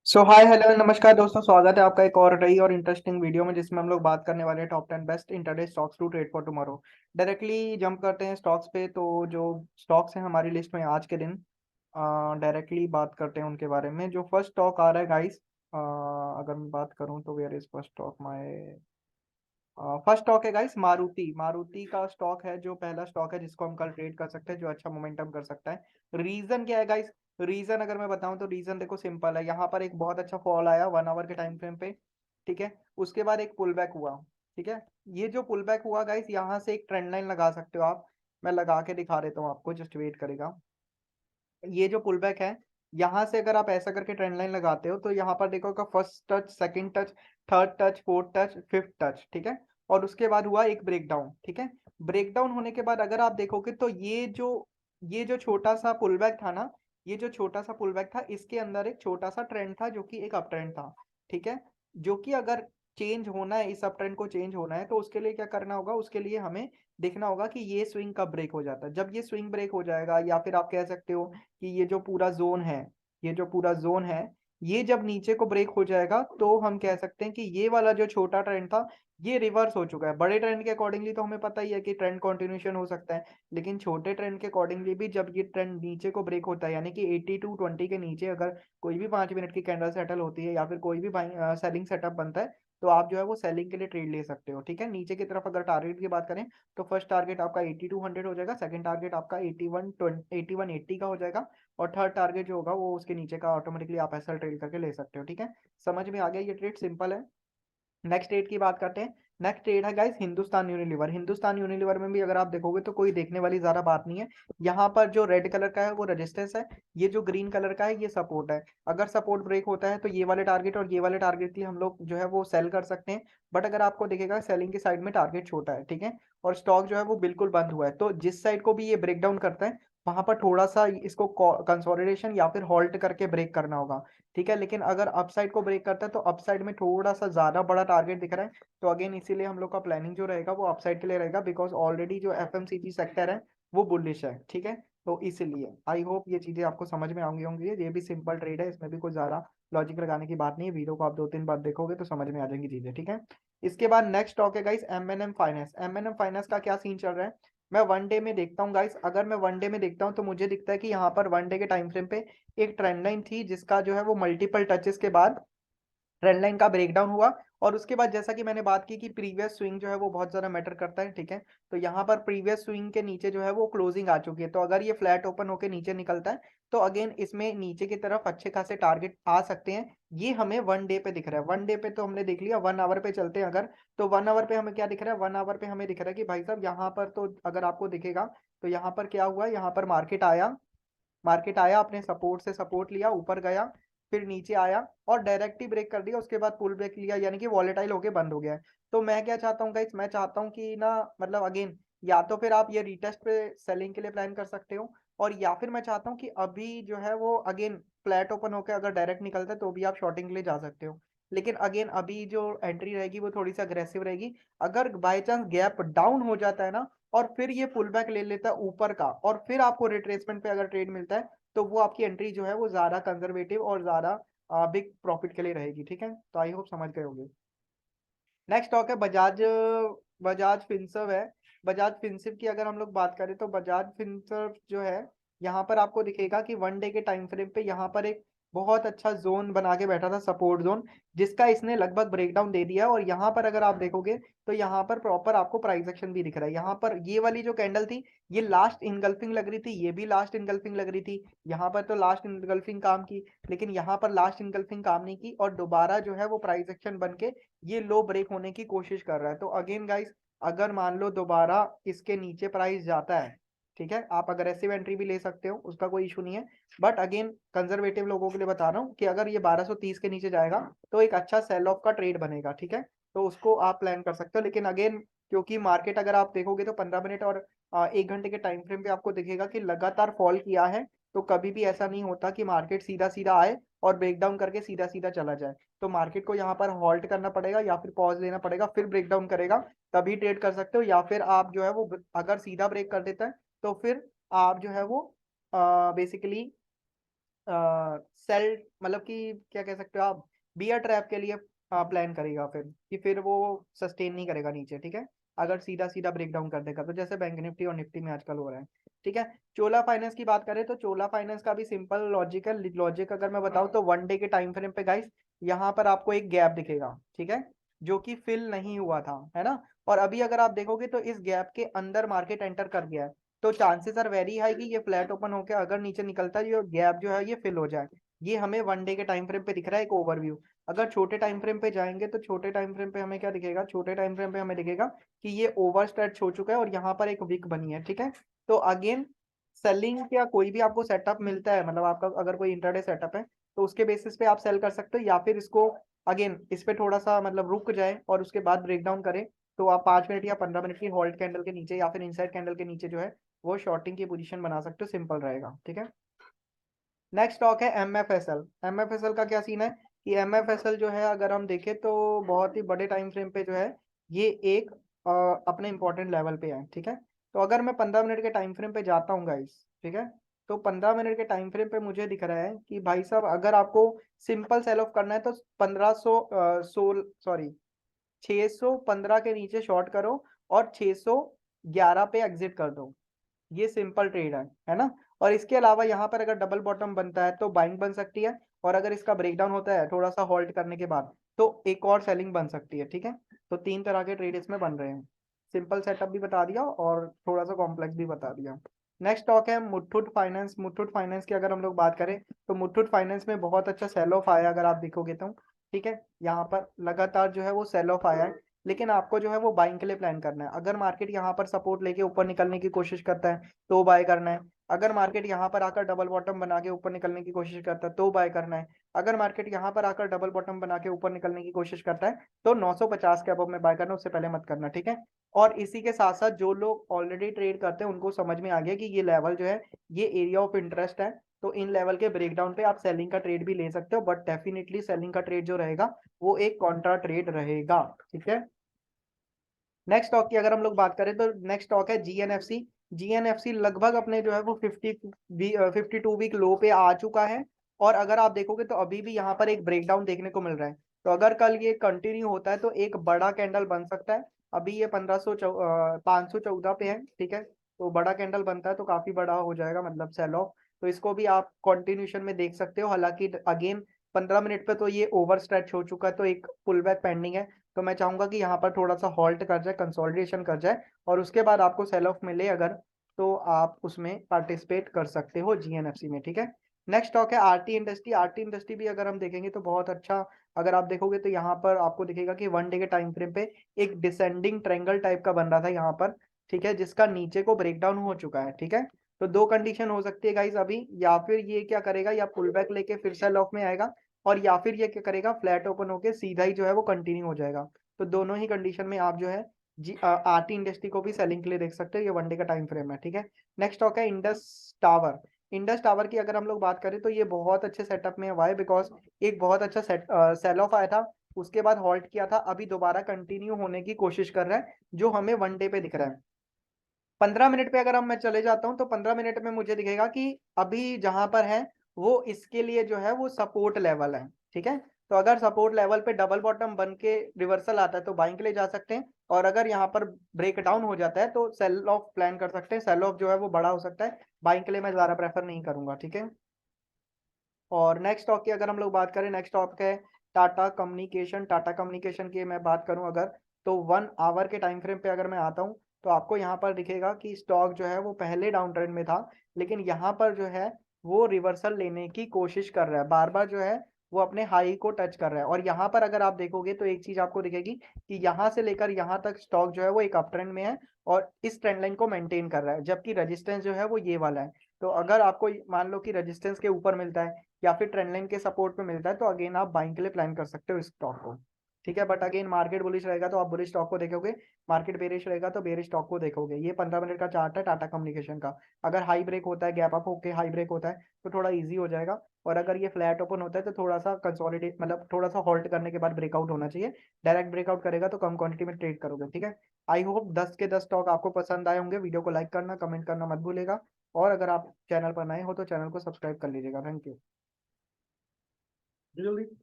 सो hi hello नमस्कार दोस्तों, स्वागत है आपका एक और नई और इंटरेस्टिंग वीडियो में जिसमें हम लोग बात करने वाले हैं top 10 best intraday stocks to trade for tomorrow. Directly jump करते हैं स्टॉक्स पे। तो जो स्टॉक्स हैं हमारी लिस्ट में आज के दिन, डायरेक्टली बात करते हैं उनके बारे में। जो फर्स्ट स्टॉक आ रहा है गाइस, अगर मैं बात करूं तो where is first stock my. First stock है गाइस मारुति। मारुति का स्टॉक है जो पहला स्टॉक है जिसको हम कल ट्रेड कर सकते हैं, जो अच्छा मोमेंटम कर सकता है। रीजन क्या है गाइस? रीजन अगर मैं बताऊं तो रीजन देखो सिंपल है। यहाँ पर एक बहुत अच्छा फॉल आया 1 आवर के टाइम फ्रेम पे, ठीक है। उसके बाद एक पुल बैक हुआ, ठीक है। ये जो पुल बैक हुआ गाइस, यहाँ से एक ट्रेंड लाइन लगा सकते हो आप। मैं लगा के दिखा देता हूँ आपको, जस्ट वेट करेगा। ये जो पुल बैक है, यहाँ से अगर आप ऐसा करके ट्रेंड लाइन लगाते हो तो यहाँ पर देखोगा first touch, second touch, third touch, fourth touch, fifth touch, ठीक है। और उसके बाद हुआ एक ब्रेकडाउन, ठीक है। ब्रेकडाउन होने के बाद अगर आप देखोगे तो ये जो छोटा सा पुल बैक था ना, ये जो छोटा सा पुल बैक था, इसके अंदर एक छोटा सा ट्रेंड था जो कि एक अप ट्रेंड था, ठीक है। जो कि अगर चेंज होना है, इस अप ट्रेंड को चेंज होना है, तो उसके लिए क्या करना होगा? उसके लिए हमें देखना होगा कि ये स्विंग कब ब्रेक हो जाता है। जब ये स्विंग ब्रेक हो जाएगा, या फिर आप कह सकते हो कि ये जो पूरा जोन है, ये जो पूरा जोन है, ये जब नीचे को ब्रेक हो जाएगा तो हम कह सकते हैं कि ये वाला जो छोटा ट्रेंड था, ये रिवर्स हो चुका है। बड़े ट्रेंड के अकॉर्डिंगली तो हमें पता ही है कि ट्रेंड कंटिन्यूशन हो सकता है, लेकिन छोटे ट्रेंड के अकॉर्डिंगली भी जब ये ट्रेंड नीचे को ब्रेक होता है, यानी कि 8220 के नीचे अगर कोई भी 5 मिनट की कैंडल सेटल होती है या फिर कोई भी सेलिंग सेटअप बनता है, तो आप जो है वो सेलिंग के लिए ट्रेड ले सकते हो, ठीक है। नीचे की तरफ अगर टारगेट की बात करें तो फर्स्ट टारगेट आपका 8200 हो जाएगा, सेकंड टारगेट आपका 8180 का हो जाएगा, और थर्ड टारगेट जो होगा वो उसके नीचे का ऑटोमेटिकली आप ऐसा ट्रेड करके ले सकते हो, ठीक है। समझ में आ गया? ये ट्रेड सिंपल है। नेक्स्ट ट्रेड की बात करते हैं। नेक्स्ट ट्रेड है guys Hindustan Unilever. Hindustan Unilever में भी अगर आप देखोगे तो कोई देखने वाली ज्यादा बात नहीं है। यहाँ पर जो रेड कलर का है वो रेजिस्टेंस है, ये जो ग्रीन कलर का है ये सपोर्ट है। अगर सपोर्ट ब्रेक होता है तो ये वाले टारगेट और ये वाले टारगेट के लिए हम लोग जो है वो सेल कर सकते हैं। बट अगर आपको दिखेगा सेलिंग की साइड में टारगेट छोटा है, ठीक है। और स्टॉक जो है वो बिल्कुल बंद हुआ है, तो जिस साइड को भी ये ब्रेक डाउन करता है वहां पर थोड़ा सा इसको कंसोलिडेशन या फिर होल्ड करके ब्रेक करना होगा, ठीक है। लेकिन अगर अपसाइड को ब्रेक करता है तो अपसाइड में थोड़ा सा ज्यादा बड़ा टारगेट दिख रहा है, तो अगेन इसीलिए हम लोग का प्लानिंग जो रहेगा वो अपसाइड के लिए रहेगा, बिकॉज ऑलरेडी जो एफएमसीजी सेक्टर है वो बुलिश है, ठीक है। तो इसीलिए आई होप ये चीजें आपको समझ में आऊंगी होंगी। ये भी सिंपल ट्रेड है, इसमें भी कोई ज्यादा लॉजिक लगाने की बात नहीं है। वीडियो को आप 2-3 बार देखोगे तो समझ में आ जाएंगी चीजें, ठीक है। इसके बाद नेक्स्ट स्टॉक है guys MNM finance. MNM finance का क्या सीन चल रहा है? मैं वन डे में देखता हूँ गाइस। अगर मैं वन डे में देखता हूँ तो मुझे दिखता है कि यहाँ पर वन डे के टाइम फ्रेम पे एक ट्रेंड लाइन थी जिसका जो है वो मल्टीपल टचेस के बाद ट्रेंड लाइन का ब्रेकडाउन हुआ। और उसके बाद जैसा कि मैंने बात की कि प्रीवियस स्विंग जो है वो बहुत ज्यादा मैटर करता है, ठीक है। तो यहाँ पर प्रीवियस स्विंग के नीचे जो है वो क्लोजिंग आ चुकी है, तो अगर ये फ्लैट ओपन होकर नीचे निकलता है तो अगेन इसमें नीचे की तरफ अच्छे खासे टारगेट आ सकते हैं। ये हमें वन डे पे दिख रहा है। वन डे पे तो हमने देख लिया, 1 आवर पे चलते हैं अगर, तो 1 आवर पे हमें क्या दिख रहा है? 1 आवर पे हमें दिख रहा है कि भाई साहब यहाँ पर तो अगर आपको दिखेगा तो यहाँ पर क्या हुआ, यहाँ पर मार्केट आया अपने सपोर्ट से सपोर्ट लिया, ऊपर गया, फिर नीचे आया और डायरेक्ट ही ब्रेक कर दिया। उसके बाद पुल ब्रेक लिया, यानी कि वॉलेटाइल होके बंद हो गया है। तो मैं क्या चाहता हूँ गाइस, मैं चाहता हूँ कि ना, मतलब अगेन, या तो फिर आप ये रीटेस्ट पे सेलिंग के लिए प्लान कर सकते हो, और या फिर मैं चाहता हूँ कि अभी जो है वो अगेन फ्लैट ओपन होकर अगर डायरेक्ट निकलता है तो भी आप शॉर्टिंग के लिए जा सकते हो। लेकिन अगेन अभी जो एंट्री रहेगी वो थोड़ी सी अग्रेसिव रहेगी। अगर बाई चांस गैप डाउन हो जाता है ना, और फिर ये पुल बैक ले लेता है ऊपर का, और फिर आपको रिट्रेसमेंट पे अगर ट्रेड मिलता है, तो वो आपकी एंट्री जो है वो ज्यादा कंजर्वेटिव और ज्यादा बिग प्रॉफिट के लिए रहेगी, ठीक है। तो आई होप समझ गए होंगे। नेक्स्ट स्टॉक है बजाज। बजाज फिंसर्व है। बजाज फिंसर्व की अगर हम लोग बात करें तो बजाज फिंसर्व जो है, यहाँ पर आपको दिखेगा कि वन डे के टाइम फ्रेम पे यहाँ पर एक बहुत अच्छा जोन बना के बैठा था, सपोर्ट जोन, जिसका इसने लगभग ब्रेकडाउन दे दिया है। और यहाँ पर अगर आप देखोगे तो यहाँ पर प्रॉपर आपको प्राइस एक्शन भी दिख रहा है। यहाँ पर ये वाली जो कैंडल थी ये लास्ट इनगल्फिंग लग रही थी, ये भी लास्ट इनगल्फिंग लग रही थी। यहाँ पर तो लास्ट इनगल्फिंग काम की, लेकिन यहाँ पर लास्ट इनगल्फिंग काम नहीं की, और दोबारा जो है वो प्राइस एक्शन बन के ये लो ब्रेक होने की कोशिश कर रहा है। तो अगेन गाइस, अगर मान लो दोबारा इसके नीचे प्राइस जाता है, ठीक है, आप अग्रेसिव एंट्री भी ले सकते हो, उसका कोई इशू नहीं है। बट अगेन कंजर्वेटिव लोगों के लिए बता रहा हूँ कि अगर ये 1230 के नीचे जाएगा तो एक अच्छा सेल ऑफ का ट्रेड बनेगा, ठीक है। तो उसको आप प्लान कर सकते हो। लेकिन अगेन, क्योंकि मार्केट अगर आप देखोगे तो 15 मिनट और 1 घंटे के टाइम फ्रेम पे आपको दिखेगा कि लगातार फॉल किया है। तो कभी भी ऐसा नहीं होता कि मार्केट सीधा सीधा आए और ब्रेकडाउन करके सीधा सीधा चला जाए। तो मार्केट को यहाँ पर हॉल्ट करना पड़ेगा या फिर पॉज लेना पड़ेगा, फिर ब्रेकडाउन करेगा, तभी ट्रेड कर सकते हो। या फिर आप जो है वो अगर सीधा ब्रेक कर देता है तो फिर आप जो है वो बेसिकली सेल मतलब कि क्या कह सकते हो आप, बियर ट्रैप के लिए प्लान करेगा फिर, कि फिर वो सस्टेन नहीं करेगा नीचे, ठीक है, अगर सीधा सीधा ब्रेक डाउन कर देगा तो, जैसे बैंक निफ्टी और निफ्टी में आजकल हो रहा है, ठीक है। चोला फाइनेंस की बात करें तो चोला फाइनेंस का भी सिंपल लॉजिकल लॉजिक अगर मैं बताऊं तो 1 डे के टाइम फ्रेम पे गाइस यहाँ पर आपको एक गैप दिखेगा, ठीक है, जो कि फिल नहीं हुआ था, है ना। और अभी अगर आप देखोगे तो इस गैप के अंदर मार्केट एंटर कर गया है, तो चांसेस आर वेरी हाई कि ये फ्लैट ओपन होकर अगर नीचे निकलता है, ये गैप जो है ये फिल हो जाए। ये हमें 1 डे के टाइम फ्रेम पे दिख रहा है एक ओवरव्यू। अगर छोटे टाइम फ्रेम पे जाएंगे तो छोटे टाइम फ्रेम पे हमें क्या दिखेगा, छोटे टाइम फ्रेम पे हमें दिखेगा कि ये ओवर स्ट्रेच हो चुका है और यहाँ पर एक विक बनी है, ठीक है। तो अगेन सेलिंग या कोई भी आपको सेटअप मिलता है, मतलब आपका अगर कोई इंटरडे सेटअप है तो उसके बेसिस पे आप सेल कर सकते हो, या फिर इसको अगेन इस पे थोड़ा सा मतलब रुक जाए और उसके बाद ब्रेक डाउन करें, तो आप 5 मिनट या 15 मिनट की होल्ड कैंडल के नीचे या फिर इनसाइड कैंडल के नीचे जो है वो शॉर्टिंग की पोजीशन बना सकते हो, सिंपल रहेगा, ठीक है। नेक्स्ट स्टॉक है एमएफएसएल। एमएफएसएल का क्या सीन है कि एमएफएसएल जो है अगर हम देखें तो बहुत ही बड़े टाइम फ्रेम पे जो है ये एक अपने इंपॉर्टेंट लेवल पे है, ठीक है। तो अगर मैं 15 मिनट के टाइम फ्रेम पे जाता हूँ गाइस, ठीक है, तो 15 मिनट के टाइम फ्रेम पे मुझे दिख रहा है कि भाई साहब अगर आपको सिंपल सेल ऑफ करना है तो 615 के नीचे शॉर्ट करो और 611 पे एग्जिट कर दो, ये सिंपल ट्रेड है ना। और इसके अलावा यहाँ पर अगर डबल बॉटम बनता है तो बाइंग बन सकती है, और अगर इसका ब्रेकडाउन होता है थोड़ा सा होल्ड करने के बाद तो एक और सेलिंग बन सकती है, ठीक है। तो 3 तरह के ट्रेड इसमें बन रहे हैं, सिंपल सेटअप भी बता दिया और थोड़ा सा कॉम्प्लेक्स भी बता दिया। नेक्स्ट स्टॉक है मुथूट फाइनेंस। मुथूट फाइनेंस की अगर हम लोग बात करें तो मुथूट फाइनेंस में बहुत अच्छा सेल ऑफ आया अगर आप देखोगे तो, ठीक है, यहाँ पर लगातार जो है वो सेल ऑफ आया है, लेकिन आपको जो है वो बाइंग के लिए प्लान करना है। अगर मार्केट यहाँ पर सपोर्ट लेके ऊपर निकलने की कोशिश करता है तो बाय करना है। अगर मार्केट यहाँ पर आकर डबल बॉटम बना के ऊपर निकलने की कोशिश करता है तो बाय करना है। अगर मार्केट यहाँ पर आकर डबल बॉटम बना के ऊपर निकलने की कोशिश करता है तो 950 के अबव में बाय करना, उससे पहले मत करना, ठीक है। और इसी के साथ साथ जो लोग ऑलरेडी ट्रेड करते हैं उनको समझ में आ गया कि ये लेवल जो है ये एरिया ऑफ इंटरेस्ट है, तो इन लेवल के ब्रेकडाउन पे आप सेलिंग का ट्रेड भी ले सकते हो, बट डेफिनेटली सेलिंग का ट्रेड जो रहेगा वो एक कॉन्ट्रा ट्रेड रहेगा, ठीक है। नेक्स्ट स्टॉक की अगर हम लोग बात करें तो नेक्स्ट स्टॉक है जीएनएफसी। जीएनएफसी लगभग अपने जो है वो 52 वीक लो पे आ चुका है, और अगर आप देखोगे तो अभी भी यहाँ पर एक ब्रेकडाउन देखने को मिल रहा है। तो अगर कल ये कंटिन्यू होता है तो एक बड़ा कैंडल बन सकता है। अभी ये 514 पे है, ठीक है, तो बड़ा कैंडल बनता है तो काफी बड़ा हो जाएगा मतलब सेल ऑफ। तो इसको भी आप कंटिन्यूशन में देख सकते हो, हालांकि अगेन 15 मिनट पे तो ये ओवर स्ट्रेच हो चुका है, तो एक पुल बैक पेंडिंग है। तो मैं चाहूंगा कि यहाँ पर थोड़ा सा हॉल्ट कर जाए, कंसोलिडेशन कर जाए, और उसके बाद आपको सेल ऑफ मिले अगर, तो आप उसमें पार्टिसिपेट कर सकते हो जीएनएफसी में, ठीक है। नेक्स्ट स्टॉक है आरटी इंडस्ट्री। आरटी इंडस्ट्री भी अगर हम देखेंगे तो बहुत अच्छा, अगर आप देखोगे तो यहाँ पर आपको दिखेगा कि 1 डे के टाइम फ्रेम पे एक डिसेंडिंग ट्रायंगल टाइप का बन रहा था यहाँ पर, ठीक है, जिसका नीचे को ब्रेकडाउन हो चुका है, ठीक है। तो दो कंडीशन हो सकती है गाइस अभी, या फिर ये क्या करेगा, या पुल बैक लेके फिर सेल ऑफ में आएगा, और या फिर ये क्या करेगा, फ्लैट ओपन होके सीधा ही जो है वो कंटिन्यू हो जाएगा। तो दोनों ही कंडीशन में आप जो है जी आरटी इंडस्ट्री को भी सेलिंग के लिए देख सकते हो, ये 1 डे का टाइम फ्रेम है, ठीक है। नेक्स्ट स्टॉक है इंडस टावर। इंडस टावर की अगर हम लोग बात करें तो ये बहुत अच्छे सेटअप में है, वाई बिकॉज एक बहुत अच्छा सेल ऑफ आया था, उसके बाद हॉल्ट किया था, अभी दोबारा कंटिन्यू होने की कोशिश कर रहा है, जो हमें 1 डे पे दिख रहा है। 15 मिनट पे अगर हम मैं चले जाता हूँ तो 15 मिनट में मुझे दिखेगा कि अभी जहां पर है वो इसके लिए जो है वो सपोर्ट लेवल है, ठीक है। तो अगर सपोर्ट लेवल पे डबल बॉटम बन के रिवर्सल आता है तो बाइंग के लिए जा सकते हैं, और अगर यहाँ पर ब्रेक डाउन हो जाता है तो सेल ऑफ प्लान कर सकते हैं। सेल ऑफ जो है वो बड़ा हो सकता है, बाइंग के लिए मैं ज्यादा प्रेफर नहीं करूंगा, ठीक है। और नेक्स्ट स्टॉक की अगर हम लोग बात करें, नेक्स्ट स्टॉक है टाटा कम्युनिकेशन। टाटा कम्युनिकेशन की मैं बात करूं अगर, तो 1 आवर के टाइम फ्रेम पे अगर मैं आता हूं तो आपको यहाँ पर दिखेगा कि स्टॉक जो है वो पहले डाउन ट्रेंड में था, लेकिन यहाँ पर जो है वो रिवर्सल लेने की कोशिश कर रहा है, बार बार जो है वो अपने हाई को टच कर रहा है। और यहाँ पर अगर आप देखोगे तो एक चीज आपको दिखेगी कि यहाँ से लेकर यहाँ तक स्टॉक जो है वो एक अप ट्रेंड में है और इस ट्रेंड लाइन को मेंटेन कर रहा है, जबकि रेजिस्टेंस जो है वो ये वाला है। तो अगर आपको मान लो कि रेजिस्टेंस के ऊपर मिलता है या फिर ट्रेंड लाइन के सपोर्ट पे मिलता है तो अगेन आप बाइंग के लिए प्लान कर सकते हो इस स्टॉक को, ठीक है। बट अगेन मार्केट बुलिश रहेगा तो आप बुलिश स्टॉक को देखोगे, मार्केट बेरिश रहेगा तो बेरिश स्टॉक को देखोगे। ये 15 मिनट का चार्ट है टाटा कम्युनिकेशन का। अगर हाई ब्रेक होता है, गैप अप होके हाई ब्रेक होता है तो थोड़ा ईजी हो जाएगा, और अगर ये फ्लैट ओपन होता है तो थोड़ा सा कंसोलिडेट मतलब थोड़ा सा होल्ड करने के बाद ब्रेकआउट होना चाहिए। डायरेक्ट ब्रेकआउट करेगा तो कम क्वांटिटी में ट्रेड करोगे, ठीक है। आई होप 10 के 10 स्टॉक आपको पसंद आए होंगे। वीडियो को लाइक करना, कमेंट करना मत भूलेगा, और अगर आप चैनल पर नए हो तो चैनल को सब्सक्राइब कर लीजिएगा। Thank you. जल्दी